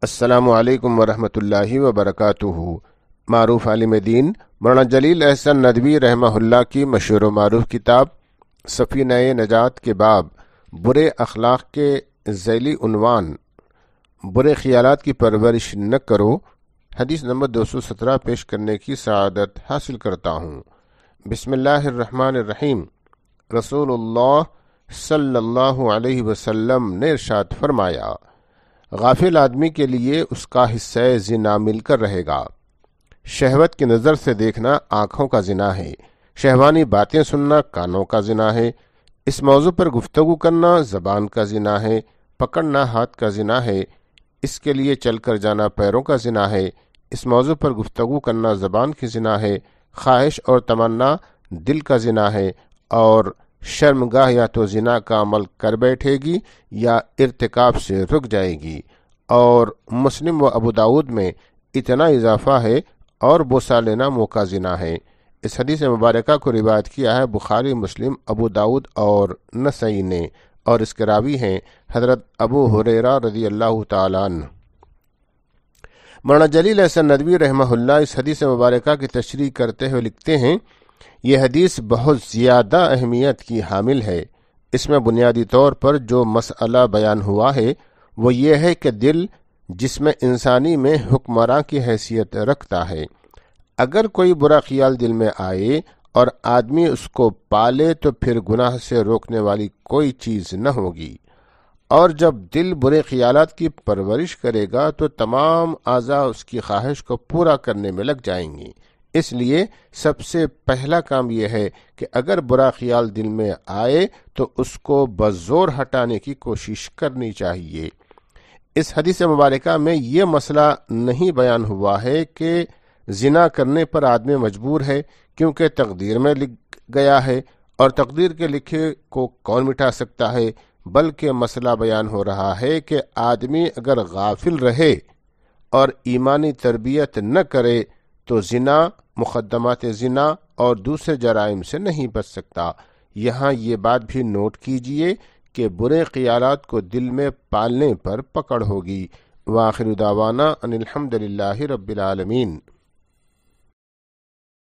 السلام علیکم ورحمۃ اللہ وبرکاتہ۔ معروف عالم دین مولانا جلیل احسن ندوی رحمہ اللہ کی مشہور و معروف کتاب سفینہ نجات کے باب برے اخلاق کے ذیلی عنوان برے خیالات کی پرورش نہ کرو حدیث نمبر 217 پیش کرنے کی سعادت حاصل کرتا ہوں۔ بسم اللہ الرحمن الرحیم۔ رسول اللہ صلی اللہ علیہ وسلم نے ارشاد فرمایا، غافل آدمی کے لیے اس کا حصہ زنا مل کر رہے گا۔ شہوت کی نظر سے دیکھنا آنکھوں کا زنا ہے، شہوانی باتیں سننا کانوں کا زنا ہے، اس موضوع پر گفتگو کرنا زبان کا زنا ہے، پکڑنا ہاتھ کا زنا ہے، اس کے لیے چل کر جانا پیروں کا زنا ہے، اس موضوع پر گفتگو کرنا زبان کی زنا ہے، خواہش اور تمنا دل کا زنا ہے، اور شرمگاہ یا تو زنا کا عمل کر بیٹھے گی یا ارتکاب سے رک جائے گی۔ اور مسلم و ابو داود میں اتنا اضافہ ہے اور بوسہ لینا منہ کا زنا ہے۔ اس حدیث مبارکہ کو روایت کیا ہے بخاری، مسلم، ابو داود اور نسائی نے، اور اس کے راوی ہیں حضرت ابو ہریرہ رضی اللہ تعالیٰ عنہ۔ مولانا جلیل احسن ندوی رحمہ اللہ اس حدیث مبارکہ کی تشریح کرتے ہوئے لکھتے ہیں، یہ حدیث بہت زیادہ اہمیت کی حامل ہے۔ اس میں بنیادی طور پر جو مسئلہ بیان ہوا ہے وہ یہ ہے کہ دل جس میں انسانی میں حکمراں کی حیثیت رکھتا ہے، اگر کوئی برا خیال دل میں آئے اور آدمی اس کو پالے تو پھر گناہ سے روکنے والی کوئی چیز نہ ہوگی، اور جب دل برے خیالات کی پرورش کرے گا تو تمام اعضاء اس کی خواہش کو پورا کرنے میں لگ جائیں گی۔ اس لیے سب سے پہلا کام یہ ہے کہ اگر برا خیال دل میں آئے تو اس کو بزور ہٹانے کی کوشش کرنی چاہیے۔ اس حدیث مبارکہ میں یہ مسئلہ نہیں بیان ہوا ہے کہ زنا کرنے پر آدمی مجبور ہے کیونکہ تقدیر میں لکھ گیا ہے، اور تقدیر کے لکھے کو کون مٹا سکتا ہے، بلکہ مسئلہ بیان ہو رہا ہے کہ آدمی اگر غافل رہے اور ایمانی تربیت نہ کرے تو زنا، مقدمات زنا اور دوسرے جرائم سے نہیں بچ سکتا۔ یہاں یہ بات بھی نوٹ کیجئے کہ برے خیالات کو دل میں پالنے پر پکڑ ہوگی۔ وآخر دعوانا ان الحمد للہ رب العالمین۔